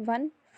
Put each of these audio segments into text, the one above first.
1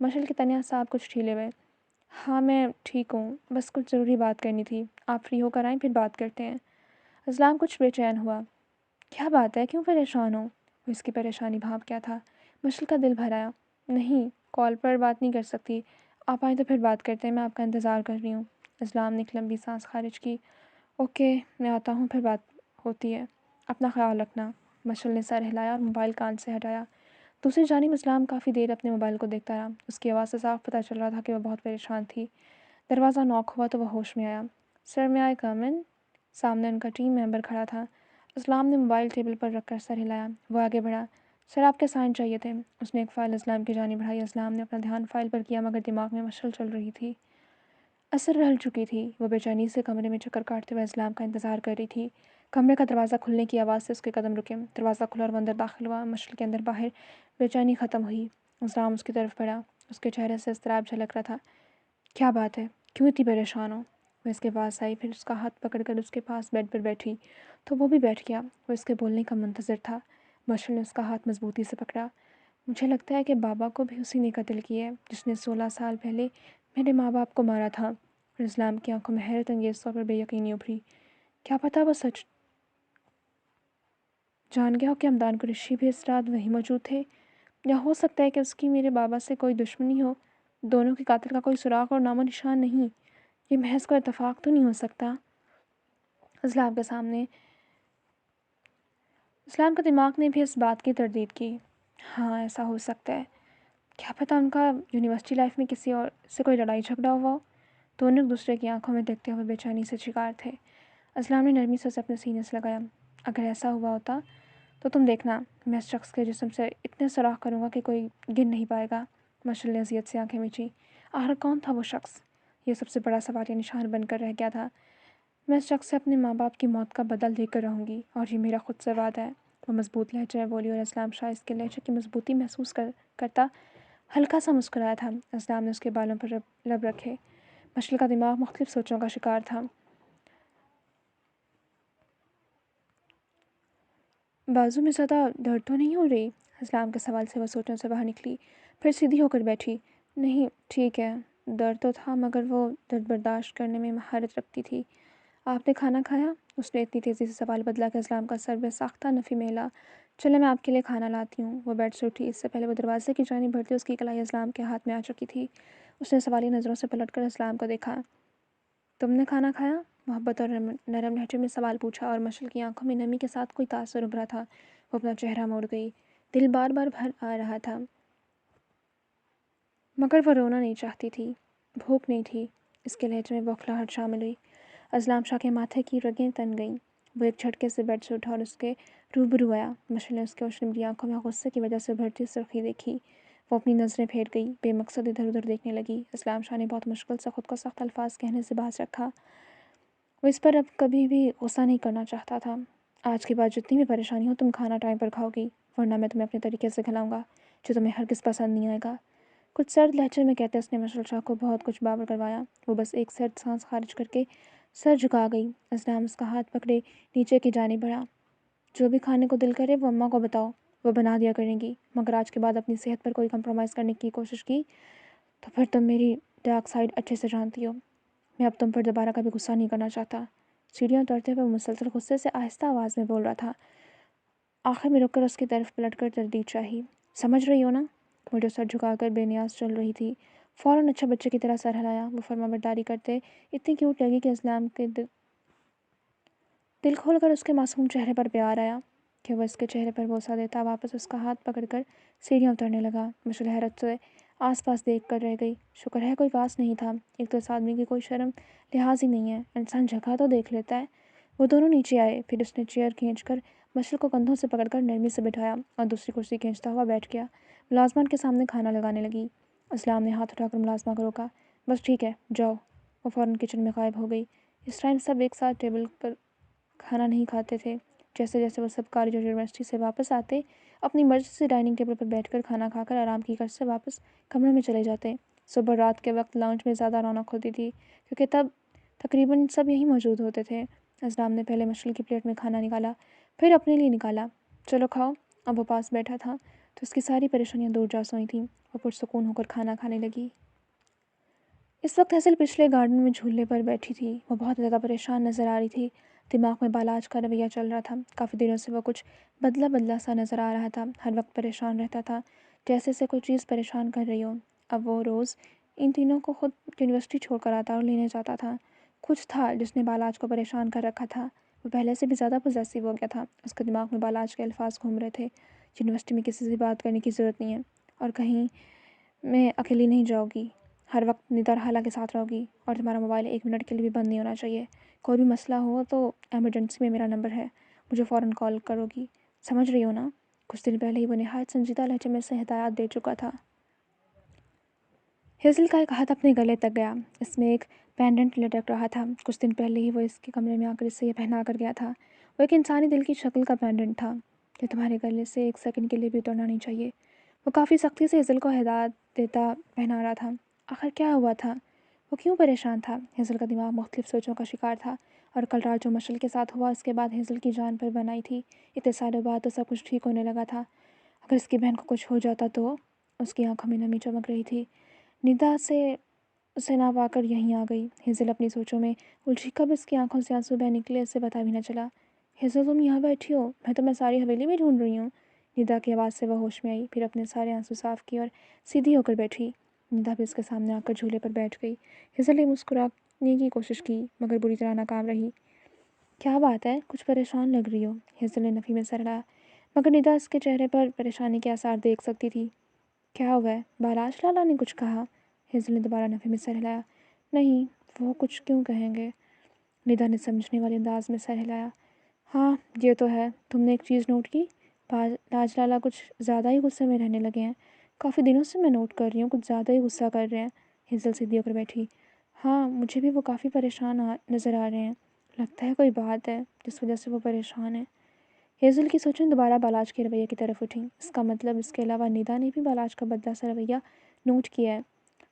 مشعل کے تنیا صاحب کچھ ڈھیلے ہوئے۔ ہاں میں ٹھیک ہوں، بس کچھ ضروری بات کرنی تھی، آپ فری ہو کر آئیں پھر بات کرتے ہیں۔ اسلام کچھ بے چین ہوا۔ کیا بات ہے، کیوں پریشان ہو؟ وہ اس کی پریشانی بھانپ کیا تھا؟ مشعل کا دل بھر آیا۔ نہیں، کال پر بات نہیں کر سکتی، آپ آئیں تو پھر بات کرتے ہیں، میں آپ کا انتظار کر رہی ہوں۔ اسلام نے ایک لمبی سانس خارج کی۔ اوکے میں آتا ہوں، پھر بات ہوتی ہے، اپنا خیال رکھنا۔ مشعل نے سر ہلایا اور موبائل کان سے ہٹایا۔ دوسری جانب اسلام کافی دیر اپنے موبائل کو دیکھتا رہا۔ اس کی آواز سے صاف پتہ چل رہا تھا کہ وہ بہت پریشان تھی۔ دروازہ نوک ہوا تو وہ ہوش میں آیا۔ سر میں آئے کم ان؟ سامنے ان کا ٹیم ممبر کھڑا تھا۔ اسلام نے موبائل ٹیبل پر رکھ کر سر ہلایا۔ وہ آگے بڑھا۔ سر آپ کے سائن چاہیے تھے۔ اس نے ایک فائل اسلام کی جانب بڑھائی۔ اسلام نے اپنا دھیان فائل پر کیا مگر دماغ میں مشعل چل رہی تھی۔ اثر رہل چکی تھی۔ وہ بے چینی سے کمرے میں چکر کاٹتے ہوئے اسلام کا انتظار کر رہی تھی۔ کمرے کا دروازہ کھلنے کی آواز سے اس کے قدم رکے۔ دروازہ کھلا اور وہ اندر داخل ہوا۔ مشعل کے اندر باہر بے چینی ختم ہوئی۔ اسلام اس کی طرف بڑھا۔ اس کے چہرے سے اضطراب جھلک رہا تھا۔ کیا بات ہے، کیوں اتنی پریشان ہو؟ وہ اس کے پاس آئی، پھر اس کا ہاتھ پکڑ کر اس کے پاس بیڈ پر بیٹھی تو وہ بھی بیٹھ گیا۔ وہ اس کے بولنے کا منتظر تھا۔ مشعل نے اس کا ہاتھ مضبوطی سے پکڑا۔ مجھے لگتا ہے کہ بابا کو بھی اسی نے قتل کیا ہے جس نے 16 سال پہلے میرے ماں باپ کو مارا تھا۔ اور اسلام کی آنکھوں میں حیرت انگیز طور پر بے یقینی ابھری۔ کیا پتہ وہ سچ جان گیا ہو کہ ہمدان قریشی بھی اس رات وہیں موجود تھے، یا ہو سکتا ہے کہ اس کی میرے بابا سے کوئی دشمنی ہو، دونوں کے قاتل کا کوئی سراغ اور نام و نشان نہیں۔ یہ محض کوئی اتفاق تو نہیں ہو سکتا؟ اسلام کے سامنے اسلام کا دماغ نے بھی اس بات کی تردید کی۔ ہاں ایسا ہو سکتا ہے، کیا پتہ ان کا یونیورسٹی لائف میں کسی اور سے کوئی لڑائی جھگڑا ہوا ہو۔ دونوں ایک دوسرے کی آنکھوں میں دیکھتے ہوئے بے چینی سے شکار تھے۔ اسلام نے نرمی سے اسے اپنے سینے سے لگایا۔ اگر ایسا ہوا ہوتا تو تم دیکھنا، میں اس شخص کے جسم سے اتنے سوراخ کروں گا کہ کوئی گن نہیں پائے گا۔ مشعل نے اذیت سے آنکھیں میچی۔ آخر کون تھا وہ شخص؟ یہ سب سے بڑا سوالیہ نشان بن کر رہ گیا تھا۔ میں اس شخص سے اپنے ماں باپ کی موت کا بدل لے کر رہوں گی، اور یہ میرا خود سے وعدہ ہے۔ وہ مضبوط لہجے میں بولی اور اسلام شاہ اس کے لہجے کی مضبوطی محسوس کرتا ہلکا سا مسکرایا تھا۔ اسلام نے اس کے بالوں پر لب رکھے۔ مشعل کا دماغ مختلف سوچوں کا شکار تھا۔ بازو میں زیادہ درد تو نہیں ہو رہی؟ اسلام کے سوال سے وہ سوچوں سے باہر نکلی، پھر سیدھی ہو کر بیٹھی۔ نہیں ٹھیک ہے، درد تو تھا مگر وہ درد برداشت کرنے میں مہارت رکھتی تھی۔ آپ نے کھانا کھایا؟ اس نے اتنی تیزی سے سوال بدلا کہ اسلام کا سر بے ساختہ نفی میں ہلا۔ چلے میں آپ کے لیے کھانا لاتی ہوں۔ وہ بیڈ سے اٹھی۔ اس سے پہلے وہ دروازے کی جانب بڑھتی اس کی کلائی اسلام کے ہاتھ میں آ چکی تھی۔ اس نے سوالی نظروں سے پلٹ کر اسلام کو دیکھا۔ تم نے کھانا کھایا؟ محبت اور نرم لہجے میں سوال پوچھا، اور مشعل کی آنکھوں میں نمی کے ساتھ کوئی تاثر ابھرا تھا۔ وہ اپنا چہرہ موڑ گئی۔ دل بار بار بھر آ رہا تھا مگر وہ رونا نہیں چاہتی تھی۔ بھوک نہیں تھی۔ اس کے لہجے میں بوکھلاہٹ شامل ہوئی۔ اسلام شاہ کے ماتھے کی رگیں تن گئیں۔ وہ ایک جھٹکے سے بیڈ سے اٹھا اور اس کے روبرو آیا۔ مشعل نے اس کے اشرملی آنکھوں میں غصے کی وجہ سے ابھرتی سرخی دیکھی۔ وہ اپنی نظریں پھیر گئی، بے مقصد ادھر ادھر دیکھنے لگی۔ اسلام شاہ نے بہت مشکل سے خود کو سخت الفاظ کہنے سے باز رکھا۔ وہ اس پر اب کبھی بھی غصہ نہیں کرنا چاہتا تھا۔ آج کے بعد جتنی بھی پریشانی ہو تم کھانا ٹائم پر کھاؤ گی، ورنہ میں تمہیں اپنے طریقے سے کھلاؤں گا جو تمہیں ہرگز پسند نہیں آئے گا۔ کچھ سرد لہجے میں کہتے اس نے مشعل شاہ کو بہت کچھ بابر کروایا۔ وہ بس ایک سرد سانس خارج کر کے سر جھکا گئی۔ اسلام اس کا ہاتھ پکڑے نیچے کی جانب بڑھا۔ جو بھی کھانے کو دل کرے وہ اماں کو بتاؤ، وہ بنا دیا کریں گی، مگر آج کے بعد اپنی صحت پر کوئی کمپرومائز کرنے کی کوشش کی تو پھر تم میری ڈارک سائڈ اچھے سے جانتی ہو۔ میں اب تم پر دوبارہ کبھی غصہ نہیں کرنا چاہتا۔ سیڑھیاں اترتے ہوئے مسلسل غصے سے آہستہ آواز میں بول رہا تھا۔ آخر میں رک کر اس کی طرف پلٹ کر تردید چاہی۔ سمجھ رہی ہو نا؟ وہ جو سر جھکا کر بے نیاز چل رہی تھی فوراً اچھا بچے کی طرح سر ہلایا۔ وہ فرما برداری کرتے اتنی کیوٹ لگی کہ اسلام کے دل کھول کر اس کے معصوم چہرے پر پیار آیا کہ وہ اس کے چہرے پر بوسہ دیتا واپس اس کا ہاتھ پکڑ کر سیڑھیاں اترنے لگا۔ مشعل حیرت سے آس پاس دیکھ کر رہ گئی۔ شکر ہے کوئی پاس نہیں تھا۔ ایک تو اس آدمی کی کوئی شرم لحاظ ہی نہیں ہے، انسان جگہ تو دیکھ لیتا ہے۔ وہ دونوں نیچے آئے، پھر اس نے چیئر کھینچ کر مشعل کو کندھوں سے پکڑ کر نرمی سے بٹھایا اور دوسری کرسی کھینچتا ہوا بیٹھ گیا۔ ملازمان کے سامنے کھانا لگانے لگی۔ اسلام نے ہاتھ اٹھا کر ملازمہ کو روکا۔ بس ٹھیک ہے جاؤ۔ وہ فوراً کچن میں غائب ہو گئی۔ اس ٹائم سب ایک ساتھ ٹیبل پر کھانا نہیں کھاتے تھے۔ جیسے جیسے وہ سب کالج اور یونیورسٹی سے واپس آتے، اپنی مرضی سے ڈائننگ ٹیبل پر بیٹھ کر کھانا کھا کر آرام کی غرض سے واپس کمروں میں چلے جاتے۔ صبح رات کے وقت لاؤنج میں زیادہ رونق ہوتی تھی کیونکہ تب تقریباً سب یہیں موجود ہوتے تھے۔ اسلام نے پہلے مشعل کی پلیٹ میں کھانا نکالا، پھر اپنے لیے نکالا۔ چلو کھاؤ۔ اب وہ پاس بیٹھا تھا۔ تو اس کی ساری پریشانیاں دور جا سوئی تھیں۔ وہ پرسکون ہو کر کھانا کھانے لگی۔ اس وقت حیضل پچھلے گارڈن میں جھولے پر بیٹھی تھی۔ وہ بہت زیادہ پریشان نظر آ رہی تھی۔ دماغ میں بالاج کا رویہ چل رہا تھا۔ کافی دنوں سے وہ کچھ بدلا بدلا سا نظر آ رہا تھا۔ ہر وقت پریشان رہتا تھا، جیسے سے کوئی چیز پریشان کر رہی ہو۔ اب وہ روز ان تینوں کو خود یونیورسٹی چھوڑ کر آتا اور لینے جاتا تھا۔ کچھ تھا جس نے بالاج کو پریشان کر رکھا تھا۔ وہ پہلے سے بھی زیادہ پوزیسو ہو گیا تھا۔ اس کے دماغ میں بالاج کے الفاظ گھوم رہے تھے، یونیورسٹی میں کسی سے بات کرنے کی ضرورت نہیں ہے، اور کہیں میں اکیلی نہیں جاؤ گی، ہر وقت ندا رحالہ کے ساتھ رہو گی، اور تمہارا موبائل 1 منٹ کے لیے بھی بند نہیں ہونا چاہیے۔ کوئی بھی مسئلہ ہو تو ایمرجنسی میں میرا نمبر ہے، مجھے فوراً کال کرو گی، سمجھ رہی ہو نا؟ کچھ دن پہلے ہی وہ نہایت سنجیدہ لہجے میں سے ہدایات دے چکا تھا۔ ہیزل کا ایک ہاتھ اپنے گلے تک گیا۔ اس میں ایک پینڈنٹ لٹک رہا تھا۔ کچھ دن پہلے ہی وہ اس کے کمرے میں آ کر اسے یہ پہنا کر گیا تھا۔ وہ ایک انسانی دل کی شکل کا پینڈنٹ تھا، جو تمہارے گلے سے 1 سیکنڈ کے لیے بھی اترنا نہیں چاہیے۔ وہ کافی سختی سے ہیزل کو ہدایت دیتا پہنا رہا تھا۔ آخر کیا ہوا تھا؟ وہ کیوں پریشان تھا؟ ہیزل کا دماغ مختلف سوچوں کا شکار تھا، اور کل رات جو مشل کے ساتھ ہوا، اس کے بعد ہیزل کی جان پر بن آئی تھی۔ اتنے سالوں بعد تو سب کچھ ٹھیک ہونے لگا تھا۔ اگر اس کی بہن کو کچھ ہو جاتا تو؟ اس کی آنکھوں میں نمی چمک رہی تھی۔ ندا سے اسے نہ پا کر یہیں آ گئی۔ ہیزل اپنی سوچوں میں الجھی، کب اس کی آنکھوں سے آنسو بہہ نکلے اسے پتہ بھی نہ چلا۔ ہیزل، تم یہاں بیٹھی ہو؟ میں تمہیں ساری حویلی میں ڈھونڈ رہی ہوں۔ ندا کی آواز سے وہ ہوش میں آئی، پھر اپنے سارے آنسو صاف کیے اور سیدھی ہو کر بیٹھی۔ ندا بھی اس کے سامنے آ کر جھولے پر بیٹھ گئی۔ ہیزل نے مسکرانے کی کوشش کی، مگر بری طرح ناکام رہی۔ کیا بات ہے؟ کچھ پریشان لگ رہی ہو؟ ہیزل نے نفی میں سر ہلایا، مگر ندا اس کے چہرے پر پریشانی کے آثار دیکھ سکتی تھی۔ کیا ہوا ہے؟ بالاج لالا نے کچھ کہا؟ ہیزل نے دوبارہ نفی میں سر ہلایا۔ نہیں، وہ کچھ کیوں کہیں گے؟ ندا نے سمجھنے والے انداز میں سر ہلایا۔ ہاں یہ تو ہے۔ تم نے ایک چیز نوٹ کی؟ بالاج لالا کچھ زیادہ ہی غصے میں رہنے لگے ہیں۔ کافی دنوں سے میں نوٹ کر رہی ہوں، کچھ زیادہ ہی غصہ کر رہے ہیں۔ ہیزل سیدھی ہو کر بیٹھی۔ ہاں مجھے بھی وہ کافی پریشان نظر آ رہے ہیں۔ لگتا ہے کوئی بات ہے جس وجہ سے وہ پریشان ہیں۔ ہیزل کی سوچیں دوبارہ بالاج کے رویے کی طرف اٹھیں۔ اس کا مطلب اس کے علاوہ ندا نے بھی بالاج کا بدلا سا رویہ نوٹ کیا ہے۔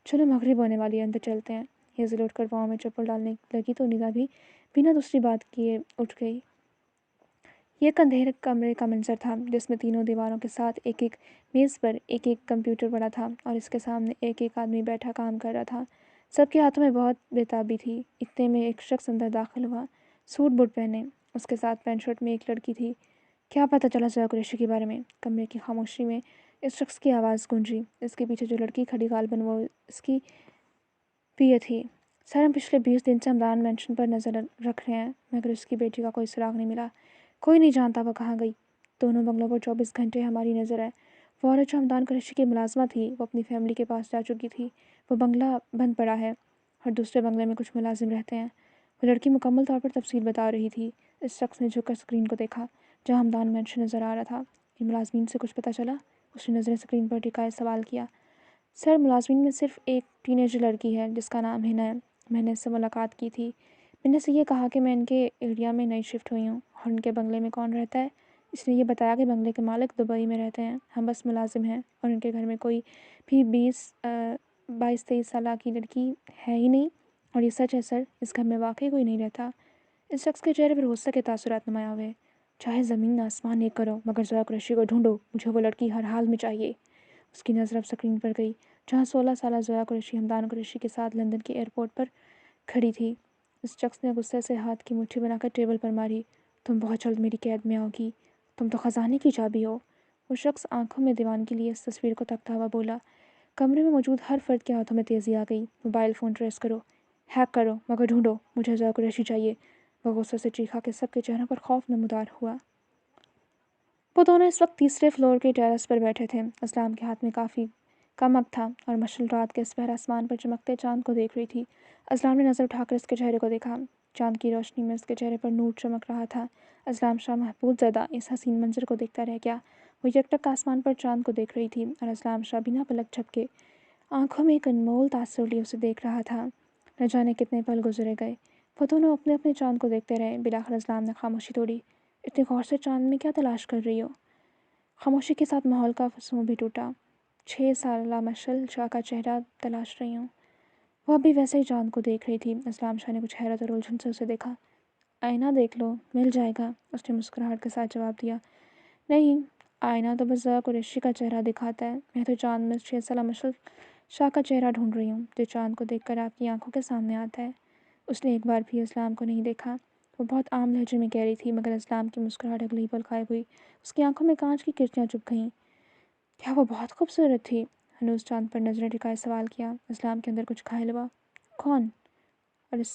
چلو مغرب ہونے والی ہے، اندر چلتے ہیں۔ ہیزل اٹھ کر پاؤں میں چپل ڈالنے لگی تو ندا بھی بنا دوسری بات کیے اٹھ گئی۔ یہ ایک اندھیرے کمرے کا منظر تھا، جس میں تینوں دیواروں کے ساتھ ایک ایک میز پر ایک ایک کمپیوٹر پڑا تھا، اور اس کے سامنے ایک ایک آدمی بیٹھا کام کر رہا تھا۔ سب کے ہاتھوں میں بہت بےتابی تھی۔ اتنے میں ایک شخص اندر داخل ہوا، سوٹ بوٹ پہنے۔ اس کے ساتھ پینٹ شرٹ میں ایک لڑکی تھی۔ کیا پتہ چلا ضیاء قریشی کے بارے میں؟ کمرے کی خاموشی میں اس شخص کی آواز گونجی۔ اس کے پیچھے جو لڑکی کھڑی غالباً وہ اس کی پی تھی۔ سر، ہم پچھلے 20 دن سے ہمدان مینشن پر نظر رکھ رہے ہیں، مگر اس کی بیٹی کا کوئی سراغ نہیں ملا۔ کوئی نہیں جانتا وہ کہاں گئی۔ دونوں بنگلوں پر 24 گھنٹے ہماری نظر ہے۔ وہ عورت جو ہمدان قریشی کی ملازمہ تھی، وہ اپنی فیملی کے پاس جا چکی تھی۔ وہ بنگلہ بند پڑا ہے، اور دوسرے بنگلے میں کچھ ملازم رہتے ہیں۔ وہ لڑکی مکمل طور پر تفصیل بتا رہی تھی۔ اس شخص نے جھک کر اسکرین کو دیکھا جہاں ہمدان مینشن نظر آ رہا تھا۔ ان ملازمین سے کچھ پتہ چلا؟ اس نے نظریں اسکرین پر ٹکائے سوال کیا۔ سر، ملازمین میں صرف ایک ٹین ایجر لڑکی ہے جس کا نام ہنا ہے۔ میں نے اس سے ملاقات کی تھی۔ میں نے اسے یہ کہا کہ میں ان کے ایریا میں نئی شفٹ ہوئی ہوں اور ان کے بنگلے میں کون رہتا ہے۔ اس نے یہ بتایا کہ بنگلے کے مالک دبئی میں رہتے ہیں، ہم بس ملازم ہیں، اور ان کے گھر میں کوئی بھی 22-23 سالہ کی لڑکی ہے ہی نہیں۔ اور یہ سچ ہے سر، اس گھر میں واقعی کوئی نہیں رہتا۔ اس شخص کے چہرے پر غصے کے تاثرات نمایاں ہوئے۔ چاہے زمین آسمان ایک کرو، مگر ضیاء قریشی کو ڈھونڈو، مجھے وہ لڑکی ہر حال میں چاہیے۔ اس کی نظر اب اسکرین پر گئی جہاں 16 سالہ ضیاء قریشی ہمدان قریشی کے ساتھ لندن کے ایئرپورٹ پر کھڑی تھی۔ اس شخص نے غصے سے ہاتھ کی مٹھی بنا کر ٹیبل پر ماری۔ تم بہت جلد میری قید میں آؤ گی، تم تو خزانے کی چابی ہو۔ وہ شخص آنکھوں میں دیوانگی لیے اس تصویر کو تکتا ہوا بولا۔ کمرے میں موجود ہر فرد کے ہاتھوں میں تیزی آ گئی۔ موبائل فون ٹریس کرو، ہیک کرو، مگر ڈھونڈو، مجھے ضیاء قریشی چاہیے۔ وہ غصے سے چیخا کہ سب کے چہروں پر خوف نمودار ہوا۔ وہ دونوں اس وقت تیسرے فلور کے ٹیرس پر بیٹھے تھے۔ اسلام کے ہاتھ میں کافی کا مگ تھا اور مشل رات کے سپہر آسمان پر چمکتے چاند کو دیکھ رہی تھی۔ اسلام نے نظر اٹھا کر اس کے چہرے کو دیکھا۔ چاند کی روشنی میں اس کے چہرے پر نور چمک رہا تھا۔ اسلام شاہ محبوب زدہ اس حسین منظر کو دیکھتا رہ گیا۔ وہ یکٹک آسمان پر چاند کو دیکھ رہی تھی، اور اسلام شاہ بنا پلک جھپکے آنکھوں میں ایک انمول تاثر لیے اسے دیکھ رہا تھا۔ نہ جانے کتنے پل گزرے گئے، وہ دونوں اپنے اپنے چاند کو دیکھتے رہے۔ بلاخر اسلام نے خاموشی توڑی۔ اتنے غور سے چاند میں کیا تلاش کر رہی ہو؟ خاموشی کے ساتھ ماحول کا فسوں بھی ٹوٹا۔ 6 سالہ مشل شاہ کا چہرہ تلاش رہی ہوں۔ وہ اب بھی ویسے ہی چاند کو دیکھ رہی تھی۔ اسلام شاہ نے کچھ حیرت اور الجھن سے اسے دیکھا۔ آئینہ دیکھ لو، مل جائے گا، اس نے مسکراہٹ کے ساتھ جواب دیا۔ نہیں، آئینہ تو بس ذرا قریشی کا چہرہ دکھاتا ہے، میں تو چاند میں 6 سالہ مشل شاہ کا چہرہ ڈھونڈ رہی ہوں جو چاند کو دیکھ کر آپ کی آنکھوں کے سامنے آتا ہے۔ اس نے ایک بار بھی اسلام کو نہیں دیکھا۔ وہ بہت عام لہجے میں کہہ رہی تھی، مگر اسلام کی مسکراہٹ اگلے ہی پل غائب ہوئی۔ اس کی آنکھوں میں کانچ کی کرچیاں چپھ گئیں۔ کیا وہ بہت خوبصورت تھی؟ ہنوز چاند پر نظریں ٹکائے سوال کیا۔ اسلام کے اندر کچھ گھائل ہوا۔ کون؟ اور اس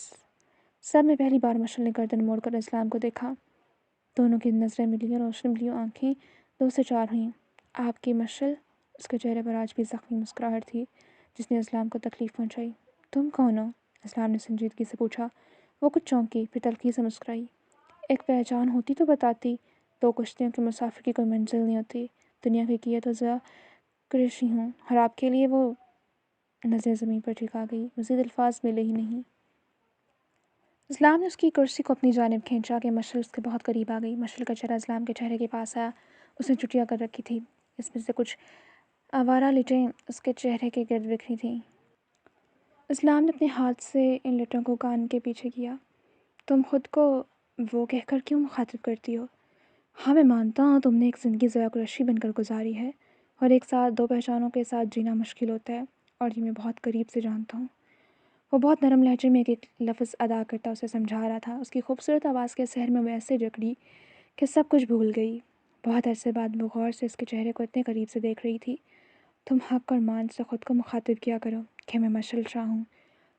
سب میں پہلی بار مشل نے گردن موڑ کر اسلام کو دیکھا۔ دونوں کی نظریں ملی اور روشن بلیوں آنکھیں 2 سے 4 ہوئیں۔ آپ کی مشل؟ اس کے چہرے پر آج بھی زخمی مسکراہٹ تھی جس نے اسلام کو تکلیف پہنچائی۔ تم کون ہو؟ اسلام نے سنجیدگی سے پوچھا۔ وہ کچھ چونکی، پھر تلخی سے مسکرائی۔ ایک پہچان ہوتی تو بتاتی۔ 2 کشتیوں کے مسافر کی کوئی منزل نہیں ہوتی۔ دنیا کی کیے تو ذرا قریشی ہوں، اور آپ کے لیے وہ نظر زمین پر ٹھکا گئی۔ مزید الفاظ ملے ہی نہیں۔ اسلام نے اس کی کرسی کو اپنی جانب کھینچا کہ مشل اس کے بہت قریب آ گئی۔ مشل کا چہرہ اسلام کے چہرے کے پاس آیا۔ اس نے چٹیاں کر رکھی تھی، اس میں سے کچھ آوارہ لٹیں اس کے چہرے کے گرد بکھری تھیں۔ اسلام نے اپنے ہاتھ سے ان لٹوں کو کان کے پیچھے کیا۔ تم خود کو وہ کہہ کر کیوں مخاطب کرتی ہو؟ ہاں میں مانتا ہوں تم نے ایک زندگی ذرا قریشی بن کر گزاری ہے، اور ایک ساتھ 2 پہچانوں کے ساتھ جینا مشکل ہوتا ہے، اور یہ میں بہت قریب سے جانتا ہوں۔ وہ بہت نرم لہجے میں ایک لفظ ادا کرتا اسے سمجھا رہا تھا۔ اس کی خوبصورت آواز کے سحر میں وہ ایسے جکڑی کہ سب کچھ بھول گئی۔ بہت عرصے بعد وہ غور سے اس کے چہرے کو اتنے قریب سے دیکھ رہی تھی۔ تم حق اور مان سے خود کو مخاطب کیا کرو کہ میں مشل شاہ ہوں۔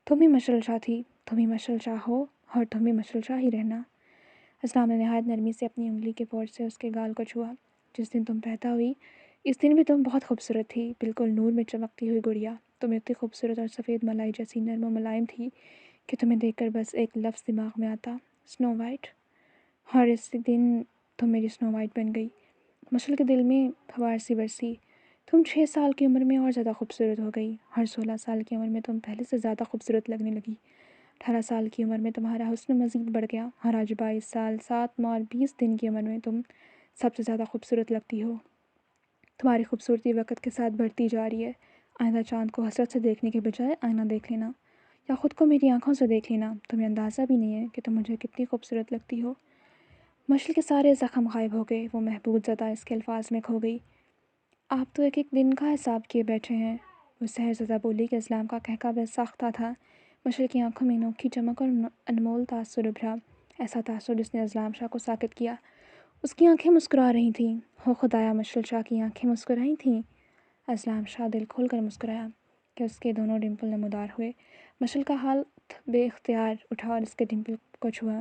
تم ہی مشل شاہ تھی، تم ہی مشل شاہ ہو، اور تم ہی مشل شاہ ہی رہنا۔ اسلام نے نہایت نرمی سے اپنی انگلی کے پورٹ سے اس کے گال کو چھوا۔ جس دن تم پیدا ہوئی اس دن بھی تم بہت خوبصورت تھی، بالکل نور میں چمکتی ہوئی گڑیا۔ تم اتنی خوبصورت اور سفید ملائی جیسی نرم و ملائم تھی کہ تمہیں دیکھ کر بس ایک لفظ دماغ میں آتا، سنو وائٹ۔ اور اس دن تم میری سنو وائٹ بن گئی۔ مشل کے دل میں پھوار سی برسی۔ تم 6 سال کی عمر میں اور زیادہ خوبصورت ہو گئی، اور 16 سال کی عمر میں تم پہلے سے زیادہ خوبصورت لگنے لگی۔ 18 سال کی عمر میں تمہارا حسن مزید بڑھ گیا، اور آج 22 سال 7 ماہ اور 20 دن کی عمر میں تم سب سے زیادہ خوبصورت لگتی ہو۔ تمہاری خوبصورتی وقت کے ساتھ بڑھتی جا رہی ہے۔ آئندہ چاند کو حسرت سے دیکھنے کے بجائے آئینہ دیکھ لینا، یا خود کو میری آنکھوں سے دیکھ لینا۔ تمہیں اندازہ بھی نہیں ہے کہ تم مجھے کتنی خوبصورت لگتی ہو۔ مشل کے سارے زخم غائب ہو گئے۔ وہ محبوب زدہ اس کے الفاظ میں کھو گئی۔ آپ تو ایک ایک دن کا حساب کیے بیٹھے ہیں، وہ سحر زدہ بولی کہ اسلام کا کہکا بے ساختہ تھا۔ مشل کی آنکھوں میں انوکھی چمک اور انمول تاثر ابھرا، ایسا تاثر جس نے اسلام شاہ کو ساکت کیا۔ اس کی آنکھیں مسکرا رہی تھیں۔ ہو خدایا، مشل شاہ کی آنکھیں مسکرائی تھیں۔ اسلام شاہ دل کھول کر مسکرایا کہ اس کے دونوں ڈمپل نمودار ہوئے۔ مشل کا ہاتھ بے اختیار اٹھا اور اس کے ڈمپل کو چھوا۔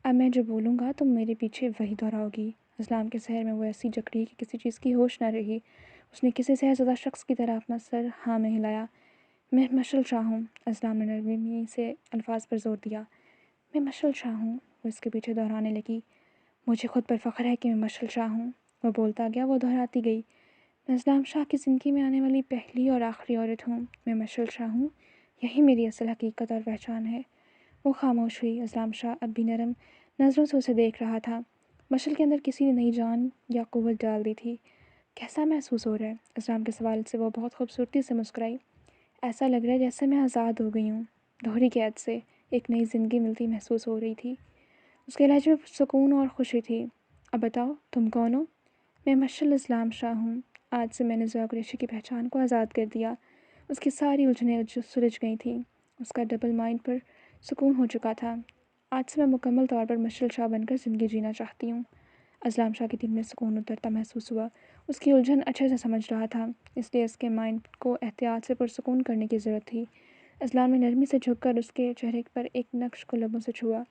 اب میں جو بولوں گا تم میرے پیچھے وہی دہراؤ گی۔ اسلام کے سحر میں وہ ایسی جکڑی کہ کسی چیز کی ہوش نہ رہی۔ اس نے کسی سحر زدہ شخص کی طرح اپنا سر ہاں میں ہلایا۔ میں مشل شاہ ہوں، اسلام نے نرمی سے الفاظ پر زور دیا۔ میں مشل شاہ ہوں، وہ اس کے پیچھے دہرانے لگی۔ مجھے خود پر فخر ہے کہ میں مشل شاہ ہوں، وہ بولتا گیا۔ وہ دہراتی گئی۔ میں اسلام شاہ کی زندگی میں آنے والی پہلی اور آخری عورت ہوں۔ میں مشل شاہ ہوں، یہی میری اصل حقیقت اور پہچان ہے۔ وہ خاموش ہوئی۔ اسلام شاہ اب بھی نرم نظروں سے اسے دیکھ رہا تھا۔ مشل کے اندر کسی نے نئی جان یا قوت ڈال دی تھی۔ کیسا محسوس ہو رہا ہے؟ اسلام کے سوال سے وہ بہت خوبصورتی سے مسکرائی۔ ایسا لگ رہا ہے جیسے میں آزاد ہو گئی ہوں، دوہری قید سے ایک نئی زندگی ملتی محسوس ہو رہی تھی۔ اس کے لہجے میں سکون اور خوشی تھی۔ اب بتاؤ تم کون ہو؟ میں مشل اسلام شاہ ہوں۔ آج سے میں نے ذوق قریشی کی پہچان کو آزاد کر دیا۔ اس کی ساری الجھنیں سلجھ گئی تھیں۔ اس کا ڈبل مائنڈ پر سکون ہو چکا تھا۔ آج سے میں مکمل طور پر مشل شاہ بن کر زندگی جینا چاہتی ہوں۔ اسلام شاہ کے دل میں سکون اترتا محسوس ہوا۔ اس کی الجھن اچھے سے سمجھ رہا تھا، اس لیے اس کے مائنڈ کو احتیاط سے پرسکون کرنے کی ضرورت تھی۔ اسلام نے نرمی سے جھک کر اس کے چہرے پر ایک نقش کو لبوں سے چھوا۔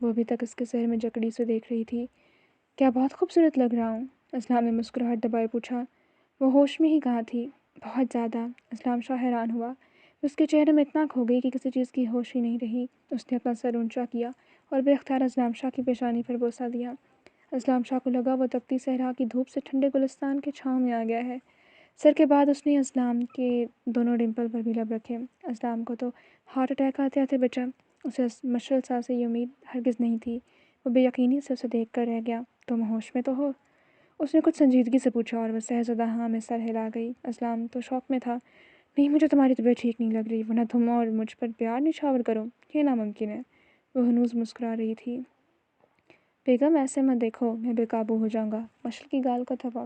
وہ ابھی تک اس کے سحر میں جکڑی سے دیکھ رہی تھی۔ کیا بہت خوبصورت لگ رہا ہوں؟ اسلام نے مسکراہٹ دبائے پوچھا۔ وہ ہوش میں ہی کہاں تھی؟ بہت زیادہ۔ اسلام شاہ حیران ہوا۔ اس کے چہرے میں اطلاق ہو گئی کہ کسی چیز کی ہوش ہی نہیں رہی۔ اس نے اپنا سر اونچا کیا اور بے اختیار اسلام شاہ کی پیشانی پر بوسہ دیا۔ اسلام شاہ کو لگا وہ تپتی صحرا کی دھوپ سے ٹھنڈے گلستان کے چھاؤں میں آ گیا ہے۔ سر کے بعد اس نے اسلام کے دونوں ڈمپل پر بھی لب رکھے۔ اسلام کو تو ہارٹ اٹیک آتے آتے بچا۔ اسے مشل شاہ سے یہ امید ہرگز نہیں تھی۔ وہ بے یقینی سے اسے دیکھ کر رہ گیا۔ تم ہوش میں تو ہو؟ اس نے کچھ سنجیدگی سے پوچھا اور وہ سہزدہ ہاں میں سر ہلا گئی۔ اسلام تو شوق میں تھا۔ نہیں، مجھے تمہاری طبیعت ٹھیک نہیں لگ رہی، ورنہ تم اور مجھ پر پیار نچھاور کرو، یہ ناممکن ہے۔ وہ ہنوز مسکرا رہی تھی۔ بیگم ایسے مت دیکھو، میں بے قابو ہو جاؤں گا۔ مشل کی گال کو تھپا۔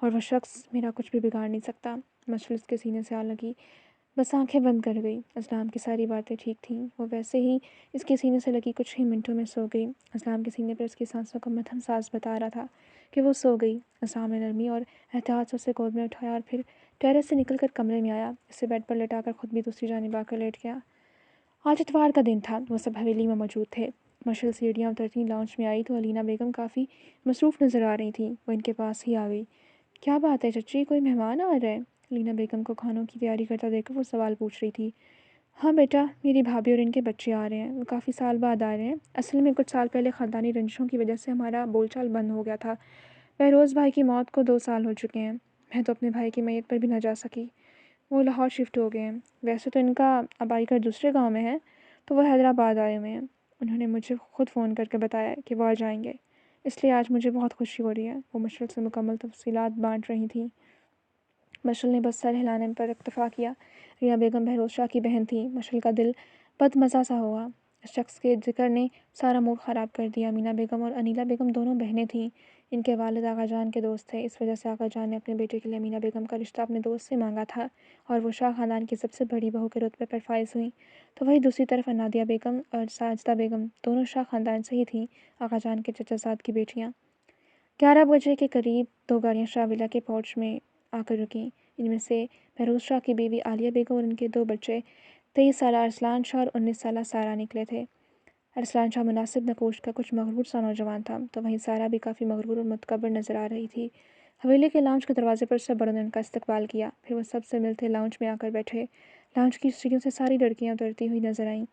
اور وہ شخص میرا کچھ بھی بگاڑ نہیں سکتا۔ مشعل اس کے سینے سے آ لگی، بس آنکھیں بند کر گئی۔ اسلام کی ساری باتیں ٹھیک تھیں، وہ ویسے ہی اس کے سینے سے لگی کچھ ہی منٹوں میں سو گئی۔ اسلام کے سینے پر اس کی سانسوں کا مدھم ساز بتا رہا تھا کہ وہ سو گئی۔ اسلام نے نرمی اور احتیاط سے اسے گود میں اٹھایا اور پھر ٹیرس سے نکل کر کمرے میں آیا، اسے بیڈ پر لٹا کر خود بھی دوسری جانب آ کر لیٹ گیا۔ آج اتوار کا دن تھا، وہ سب حویلی میں موجود تھے۔ مشعل سیڑھیاں اترتی لاؤنج میں آئی تو علینا بیگم کافی مصروف نظر آ رہی تھیں۔ وہ ان کے پاس ہی آ گئی۔ کیا بات ہے چچی، کوئی مہمان آ رہے ہیں؟ علینا بیگم کو کھانوں کی تیاری کرتا دیکھ کر وہ سوال پوچھ رہی تھی۔ ہاں بیٹا، میری بھابھی اور ان کے بچے آ رہے ہیں، وہ کافی سال بعد آ رہے ہیں۔ اصل میں کچھ سال پہلے خاندانی رنجشوں کی وجہ سے ہمارا بول چال بند ہو گیا تھا۔ بہروز بھائی کی موت کو 2 سال ہو چکے ہیں، میں تو اپنے بھائی کی میت پر بھی نہ جا سکی۔ وہ لاہور شفٹ ہو گئے ہیں، ویسے تو ان کا آبائی گھر دوسرے گاؤں میں ہے، تو وہ حیدرآباد آئے ہوئے ہیں۔ انہوں نے مجھے خود فون کر کے بتایا کہ وہ آ جائیں گے، اس لیے آج مجھے بہت خوشی ہو رہی ہے۔ وہ مشعل سے مکمل تفصیلات بانٹ رہی تھیں۔ مشعل نے بس سر ہلانے پر اکتفا کیا۔ رینا بیگم بہروز شاہ کی بہن تھیں۔ مشعل کا دل بد مزہ سا ہوا۔ اس شخص کے ذکر نے سارا موڈ خراب کر دیا۔ امینا بیگم اور انیلا بیگم دونوں بہنیں تھیں۔ ان کے والد آغا جان کے دوست تھے، اس وجہ سے آغا جان نے اپنے بیٹے کے لیے امینا بیگم کا رشتہ اپنے دوست سے مانگا تھا اور وہ شاہ خاندان کی سب سے بڑی بہو کے رتبے پر فائز ہوئیں۔ تو وہیں دوسری طرف انادیہ بیگم اور ساجدہ بیگم دونوں شاہ خاندان سے ہی تھیں، آغا جان کے چچا زاد کی بیٹیاں۔ 11 بجے کے قریب 2 گاڑیاں شاہ ولا کے پورچ میں آ کر رکیں۔ ان میں سے بہروز شاہ کی بیوی عالیہ بیگم اور ان کے 2 بچے 23 سالہ ارسلان شاہ اور 19 سالہ سارہ نکلے تھے۔ ارسلان شاہ مناسب نقوش کا کچھ مغرور سا نوجوان تھا، تو وہیں سارہ بھی کافی مغرور اور متکبر نظر آ رہی تھی۔ حویلی کے لاؤنج کے دروازے پر سب بڑوں نے ان کا استقبال کیا، پھر وہ سب سے ملتے لاؤنج میں آ کر بیٹھے۔ لاؤنج کی سیڑھیوں سے ساری لڑکیاں اترتی ہوئی نظر آئیں۔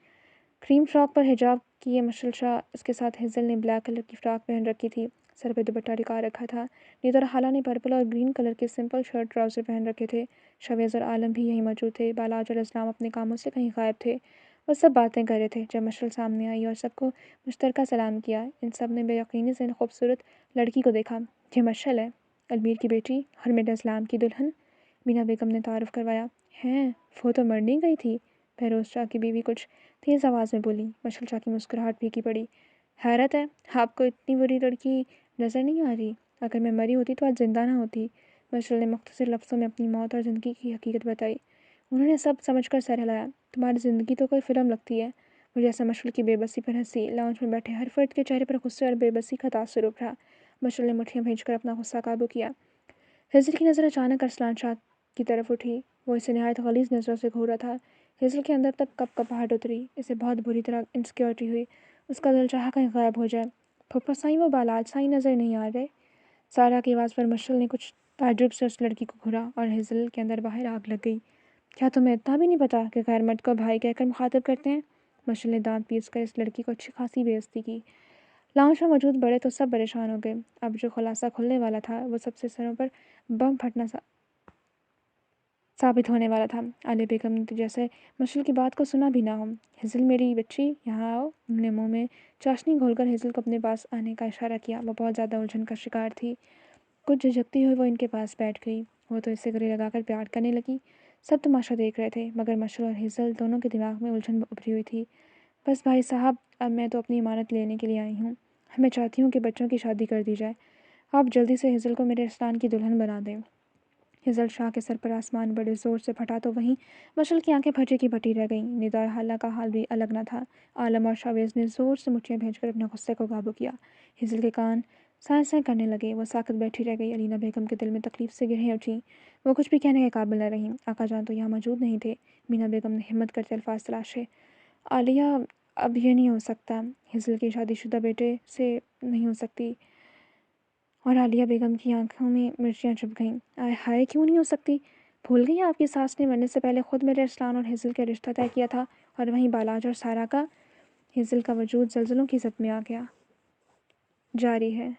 کریم فراک پر حجاب کیے مشعل شاہ، اس کے ساتھ ہیزل نے بلیک کلر کی فراک پہن رکھی تھی، سر پہ دوپٹہ ٹکا رکھا تھا۔ نیت اور حالہ نے پرپل اور گرین کلر کے سمپل شرٹ ٹراؤزر پہن رکھے تھے۔ شویز اور عالم بھی یہیں موجود تھے۔ بالاج اور اسلام اپنے کاموں سے کہیں غائب تھے، وہ سب باتیں کر رہے تھے۔ جب مشعل سامنے آئی اور سب کو مشترکہ سلام کیا، ان سب نے بے یقینی سے ان خوبصورت لڑکی کو دیکھا۔ یہ مشعل ہے، علمیر کی بیٹی اور میرے اسلام کی دلہن۔ مینا بیگم نے تعارف کروایا۔ ہیں، وہ تو مرنے گئی تھی، بہروز شاہ کی بیوی کچھ تیز آواز میں بولی۔ مشعل شاہ کی مسکراہٹ پھیکی پڑی۔ حیرت ہے، آپ کو اتنی بری لڑکی نظر نہیں آ رہی؟ اگر میں مری ہوتی تو آج زندہ نہ ہوتی۔ مشعل نے مختصر لفظوں میں اپنی موت اور زندگی کی حقیقت بتائی۔ انہوں نے سب سمجھ کر سر ہلایا۔ تمہاری زندگی تو کوئی فلم لگتی ہے۔ مجھے ایسا مشعل کی بے بسی پر ہنسی۔ لاؤنج میں بیٹھے ہر فرد کے چہرے پر غصے اور بے بسی کا تاثر ابھرا۔ مشعل نے مٹھیاں بھینج کر اپنا غصہ قابو کیا۔ ہیزل کی نظر اچانک ارسلان شاہ کی طرف اٹھی، وہ اسے نہایت غلیظ نظروں سے گھورا تھا۔ ہیزل کے اندر تک کپ کپاہٹ اتری، اسے بہت بری طرح انسیکیورٹی ہوئی، اس کا دل چاہا کہیں غائب ہو جائے۔ پھپھا سائیں، وہ بالاج سائیں نظر نہیں آ رہے؟ سارہ کی آواز پر مشعل نے کچھ تعجب سے اس لڑکی کو گھورا اور ہیزل کے اندر باہر آگ لگ گئی۔ کیا تمہیں اتنا بھی نہیں پتا کہ غیر مرد کو بھائی کہہ کر مخاطب کرتے ہیں؟ مشعل نے دانت پیس کر اس لڑکی کو اچھی خاصی بے عزتی کی۔ لاؤنج میں موجود بڑے تو سب پریشان ہو گئے۔ اب جو خلاصہ کھلنے والا تھا وہ سب سے سروں پر بم پھٹنا ثابت ہونے والا تھا۔ عالیہ بیگم نے جیسے مشعل کی بات کو سنا بھی نہ ہو۔ ہیزل میری بچی، یہاں آؤ۔ انہوں نے منہ میں چاشنی گھول کر ہیزل کو اپنے پاس آنے کا اشارہ کیا۔ وہ بہت زیادہ الجھن کا شکار تھی۔ کچھ جھجکتی ہوئی وہ ان کے پاس بیٹھ گئی۔ وہ تو اسے گلے لگا کر پیار کرنے لگی۔ سب تماشا دیکھ رہے تھے، مگر مشعل اور ہیزل دونوں کے دماغ میں الجھن ابھری ہوئی تھی۔ بس بھائی صاحب، اب میں تو اپنی امانت لینے کے لیے آئی ہوں۔ میں چاہتی ہوں کہ بچوں کی شادی کر دی جائے۔ آپ جلدی سے ہیزل کو میرے ارسلان کی دلہن بنا دیں۔ ہیزل شاہ کے سر پر آسمان بڑے زور سے پھٹا تو وہیں مشعل کی آنکھیں پھٹی کی پھٹی رہ گئیں۔ ندا اور حالہ کا حال بھی الگ نہ تھا۔ عالم اور شاویز نے زور سے مٹھیاں بھینج کر اپنے غصے کو قابو کیا۔ ہیزل کے کان سائیں سائیں کرنے لگے، وہ ساکت بیٹھی رہ گئی۔ علینا بیگم کے دل میں تکلیف سے گرہیں اٹھیں، وہ کچھ بھی کہنے کے قابل نہ رہیں۔ آقا جان تو یہاں موجود نہیں تھے۔ مینا بیگم نے ہمت کرتے الفاظ تلاشے۔ عالیہ، اب یہ نہیں ہو سکتا، ہیزل کی شادی شدہ بیٹے سے نہیں ہو سکتی۔ اور عالیہ بیگم کی آنکھوں میں مرچیاں چبھ گئیں۔ آئے ہائے، کیوں نہیں ہو سکتی؟ بھول گئی آپ کی ساس نے مرنے سے پہلے خود میرے ارسلان اور ہیزل کا رشتہ طے کیا تھا، اور وہیں بالاج اور سارہ کا۔ ہیزل کا وجود زلزلوں کی زد میں آ گیا۔ جاری ہے۔